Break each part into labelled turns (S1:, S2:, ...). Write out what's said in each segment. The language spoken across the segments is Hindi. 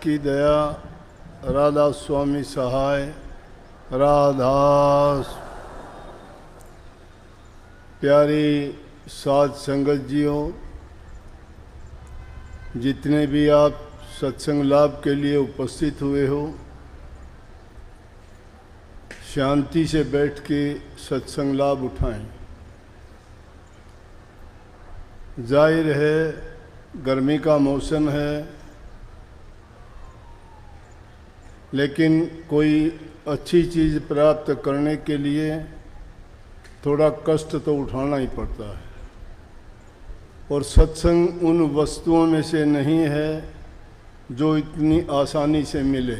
S1: की दया, राधा स्वामी सहाय, राधा। प्यारी साध संगत जियों, जितने भी आप सत्संग लाभ के लिए उपस्थित हुए हो, शांति से बैठ के सत्संग लाभ उठाएं। जाहिर है गर्मी का मौसम है, लेकिन कोई अच्छी चीज़ प्राप्त करने के लिए थोड़ा कष्ट तो उठाना ही पड़ता है। और सत्संग उन वस्तुओं में से नहीं है जो इतनी आसानी से मिले।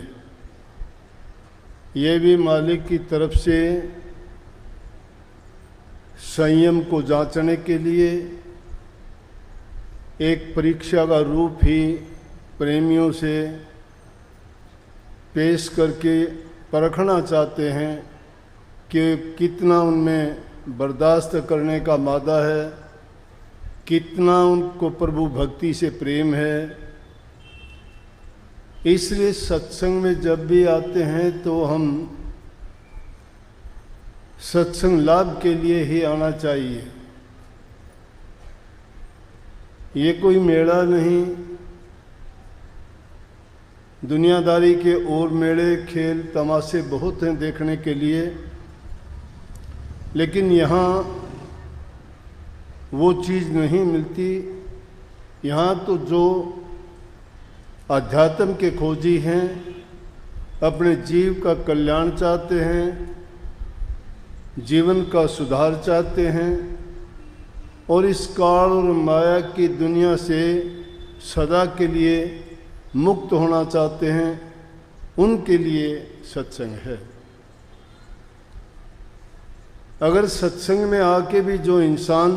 S1: ये भी मालिक की तरफ से संयम को जांचने के लिए एक परीक्षा का रूप ही प्रेमियों से पेश करके परखना चाहते हैं कि कितना उनमें बर्दाश्त करने का मादा है, कितना उनको प्रभु भक्ति से प्रेम है। इसलिए सत्संग में जब भी आते हैं तो हम सत्संग लाभ के लिए ही आना चाहिए। ये कोई मेला नहीं। दुनियादारी के और मेले खेल तमाशे बहुत हैं देखने के लिए, लेकिन यहाँ वो चीज़ नहीं मिलती। यहाँ तो जो अध्यात्म के खोजी हैं, अपने जीव का कल्याण चाहते हैं, जीवन का सुधार चाहते हैं और इस काल और माया की दुनिया से सदा के लिए मुक्त होना चाहते हैं, उनके लिए सत्संग है। अगर सत्संग में आके भी जो इंसान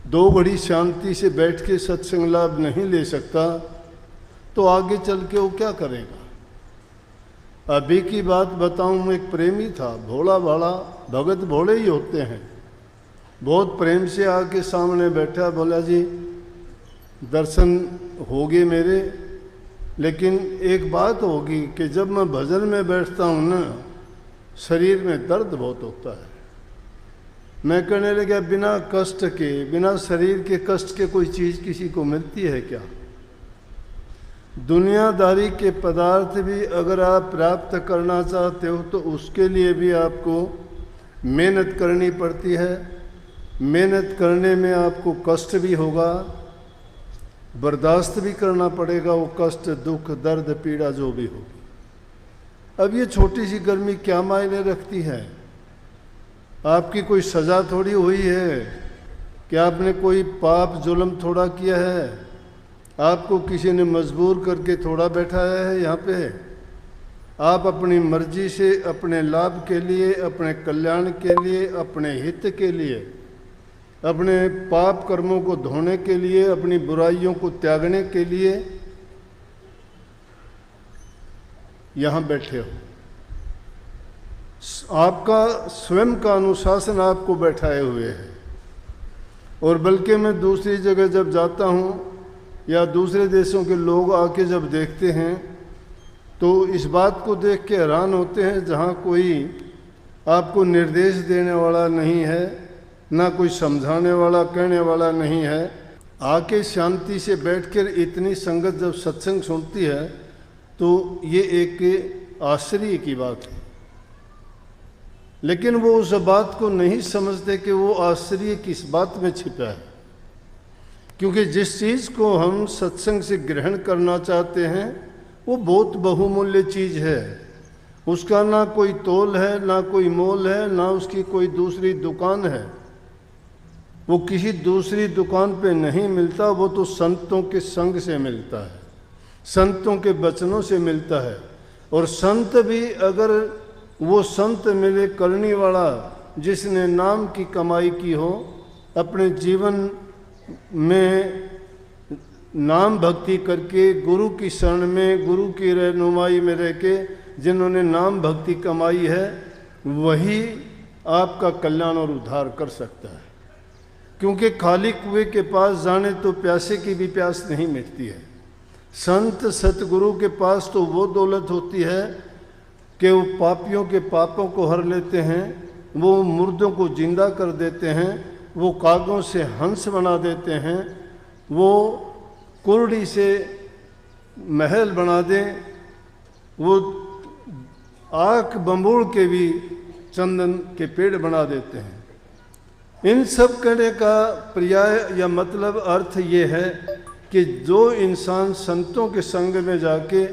S1: 2 घड़ी शांति से बैठ के सत्संग लाभ नहीं ले सकता, तो आगे चल के वो क्या करेगा। अभी की बात बताऊं, एक प्रेमी था, भोला भाला, भगत भोले ही होते हैं। बहुत प्रेम से आके सामने बैठा, बोला जी दर्शन हो गए मेरे, लेकिन एक बात होगी कि जब मैं भजन में बैठता हूँ ना, शरीर में दर्द बहुत होता है। मैं कहने लगा, बिना कष्ट के, बिना शरीर के कष्ट के कोई चीज़ किसी को मिलती है क्या। दुनियादारी के पदार्थ भी अगर आप प्राप्त करना चाहते हो तो उसके लिए भी आपको मेहनत करनी पड़ती है। मेहनत करने में आपको कष्ट भी होगा, बर्दाश्त भी करना पड़ेगा वो कष्ट, दुख, दर्द, पीड़ा जो भी होगी। अब ये छोटी सी गर्मी क्या मायने रखती है। आपकी कोई सज़ा थोड़ी हुई है कि आपने कोई पाप जुल्म थोड़ा किया है, आपको किसी ने मजबूर करके थोड़ा बैठाया है यहाँ पे। आप अपनी मर्जी से अपने लाभ के लिए, अपने कल्याण के लिए, अपने हित के लिए, अपने पाप कर्मों को धोने के लिए, अपनी बुराइयों को त्यागने के लिए यहाँ बैठे हो। आपका स्वयं का अनुशासन आपको बैठाए हुए है। और बल्कि मैं दूसरी जगह जब जाता हूँ या दूसरे देशों के लोग आके जब देखते हैं तो इस बात को देख के हैरान होते हैं, जहाँ कोई आपको निर्देश देने वाला नहीं है, ना कोई समझाने वाला, कहने वाला नहीं है। आके शांति से बैठकर इतनी संगत जब सत्संग सुनती है तो ये एक आश्चर्य की बात है। लेकिन वो उस बात को नहीं समझते कि वो आश्चर्य किस बात में छिपा है। क्योंकि जिस चीज़ को हम सत्संग से ग्रहण करना चाहते हैं वो बहुत बहुमूल्य चीज़ है। उसका ना कोई तोल है, ना कोई मोल है, ना उसकी कोई दूसरी दुकान है। वो किसी दूसरी दुकान पे नहीं मिलता, वो तो संतों के संग से मिलता है, संतों के वचनों से मिलता है। और संत भी अगर वो संत मिले करने वाला, जिसने नाम की कमाई की हो, अपने जीवन में नाम भक्ति करके गुरु की शरण में, गुरु की रहनुमाई में रह के जिन्होंने नाम भक्ति कमाई है, वही आपका कल्याण और उद्धार कर सकता है। क्योंकि खाली कुएं के पास जाने तो प्यासे की भी प्यास नहीं मिटती है। संत सतगुरु के पास तो वो दौलत होती है कि वो पापियों के पापों को हर लेते हैं, वो मुर्दों को जिंदा कर देते हैं, वो कागों से हंस बना देते हैं, वो कुर्डी से महल बना दें, वो आँख बंबूड़ के भी चंदन के पेड़ बना देते हैं। इन सब कहने का पर्याय या मतलब अर्थ ये है कि जो इंसान संतों के संग में जाके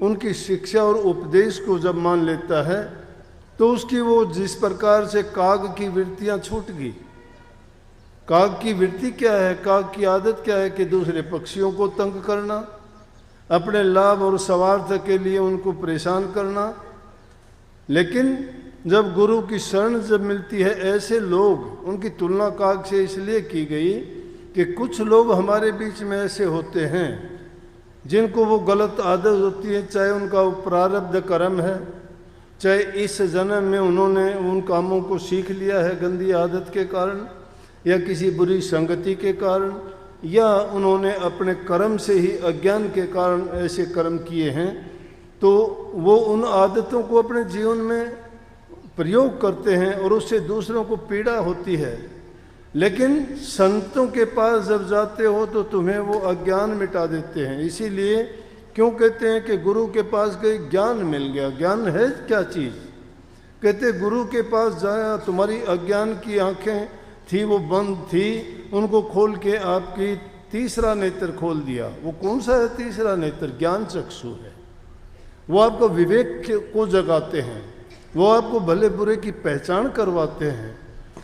S1: उनकी शिक्षा और उपदेश को जब मान लेता है तो उसकी वो जिस प्रकार से काग की वृत्तियां छूट गई। काग की वृत्ति क्या है? काग की आदत क्या है कि दूसरे पक्षियों को तंग करना, अपने लाभ और स्वार्थ के लिए उनको परेशान करना। लेकिन जब गुरु की शरण जब मिलती है, ऐसे लोग, उनकी तुलना काग से इसलिए की गई कि कुछ लोग हमारे बीच में ऐसे होते हैं जिनको वो गलत आदत होती है, चाहे उनका वो प्रारब्ध कर्म है, चाहे इस जन्म में उन्होंने उन कामों को सीख लिया है गंदी आदत के कारण, या किसी बुरी संगति के कारण, या उन्होंने अपने कर्म से ही अज्ञान के कारण ऐसे कर्म किए हैं, तो वो उन आदतों को अपने जीवन में प्रयोग करते हैं और उससे दूसरों को पीड़ा होती है। लेकिन संतों के पास जब जाते हो तो तुम्हें वो अज्ञान मिटा देते हैं। इसीलिए क्यों कहते हैं कि गुरु के पास गए ज्ञान मिल गया। ज्ञान है क्या चीज़? कहते गुरु के पास जाया, तुम्हारी अज्ञान की आंखें थी वो बंद थी, उनको खोल के आपकी तीसरा नेत्र खोल दिया। वो कौन सा है तीसरा नेत्र? ज्ञान चक्षु है। वो आपको विवेक को जगाते हैं, वो आपको भले बुरे की पहचान करवाते हैं,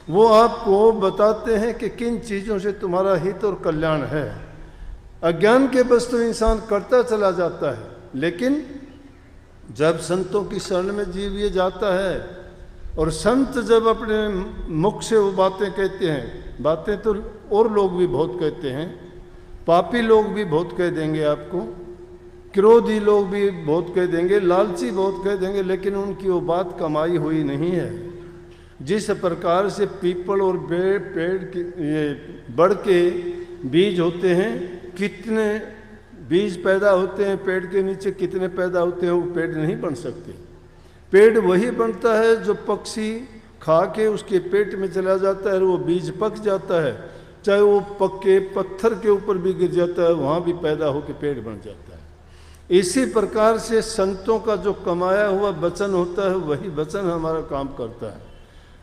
S1: वो आपको बताते हैं कि किन चीज़ों से तुम्हारा हित और कल्याण है। अज्ञान के बस तो इंसान करता चला जाता है, लेकिन जब संतों की शरण में जीव ये जाता है और संत जब अपने मुख से वो बातें कहते हैं, बातें तो और लोग भी बहुत कहते हैं, पापी लोग भी बहुत कह देंगे आपको, क्रोधी लोग भी बहुत कह देंगे, लालची बहुत कह देंगे, लेकिन उनकी वो बात कमाई हुई नहीं है। जिस प्रकार से पीपल और पेड़ के ये बड़ के बीज होते हैं, कितने बीज पैदा होते हैं पेड़ के नीचे, कितने पैदा होते हैं, वो पेड़ नहीं बन सकते। पेड़ वही बनता है जो पक्षी खा के उसके पेट में चला जाता है और वो बीज पक जाता है, चाहे वो पक्के पत्थर के ऊपर भी गिर जाता है, वहाँ भी पैदा होकर पेड़ बन जाता है। इसी प्रकार से संतों का जो कमाया हुआ वचन होता है, वही वचन हमारा काम करता है।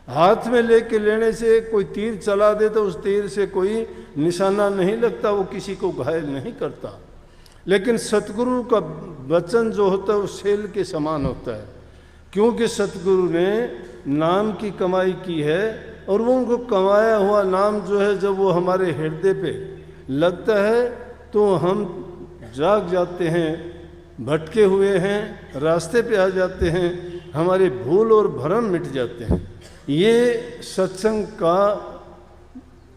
S1: हाथ में लेके लेने से कोई तीर चला दे तो उस तीर से कोई निशाना नहीं लगता, वो किसी को घायल नहीं करता। लेकिन सतगुरु का वचन जो होता है वो सेल के समान होता है, क्योंकि सतगुरु ने नाम की कमाई की है और वो उनको कमाया हुआ नाम जो है जब वो हमारे हृदय पे लगता है तो हम जाग जाते हैं, भटके हुए हैं, रास्ते पे आ जाते हैं, हमारे भूल और भ्रम मिट जाते हैं। ये सत्संग का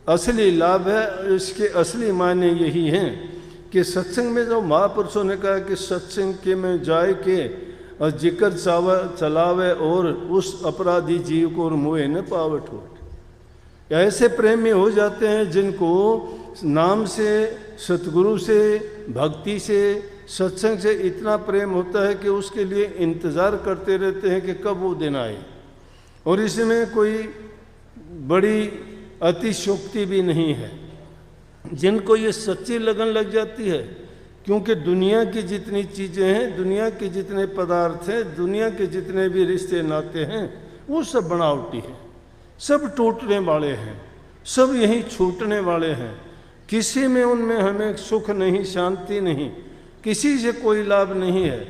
S1: असली लाभ है। इसके असली मायने यही हैं कि सत्संग में जो महापुरुषों ने कहा कि सत्संग के में जाए के और जिक्र चलावे और उस अपराधी जीव को और मुँह न पावे ठोट। ऐसे प्रेमी हो जाते हैं जिनको नाम से, सतगुरु से, भक्ति से, सत्संग से इतना प्रेम होता है कि उसके लिए इंतज़ार करते रहते हैं कि कब वो दिन आए। और इसमें कोई बड़ी अतिशोक्ति भी नहीं है। जिनको ये सच्ची लगन लग जाती है, क्योंकि दुनिया की जितनी चीज़ें हैं, दुनिया के जितने पदार्थ हैं, दुनिया के जितने भी रिश्ते नाते हैं, वो सब बनावटी हैं, सब टूटने वाले हैं, सब यहीं छूटने वाले हैं। किसी में उनमें हमें सुख नहीं, शांति नहीं, किसी से कोई लाभ नहीं है।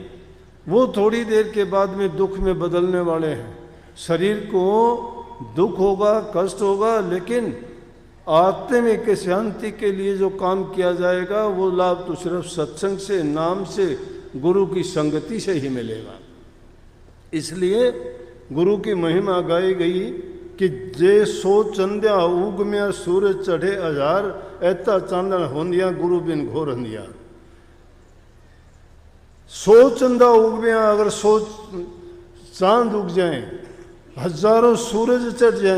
S1: वो थोड़ी देर के बाद में दुख में बदलने वाले हैं। शरीर को दुख होगा, कष्ट होगा, लेकिन आत्मिक शांति के लिए जो काम किया जाएगा वो लाभ तो सिर्फ सत्संग से, नाम से, गुरु की संगति से ही मिलेगा। इसलिए गुरु की महिमा गाई गई कि जे सो चंद्या उग में सूरज चढ़े हजार, ऐता चांदन होंदिया गुरु बिन घोर हंदिया। 100 चंदा उग में, अगर 100 चांद उग जाएं, हजारों सूरज चढ़ जाएं,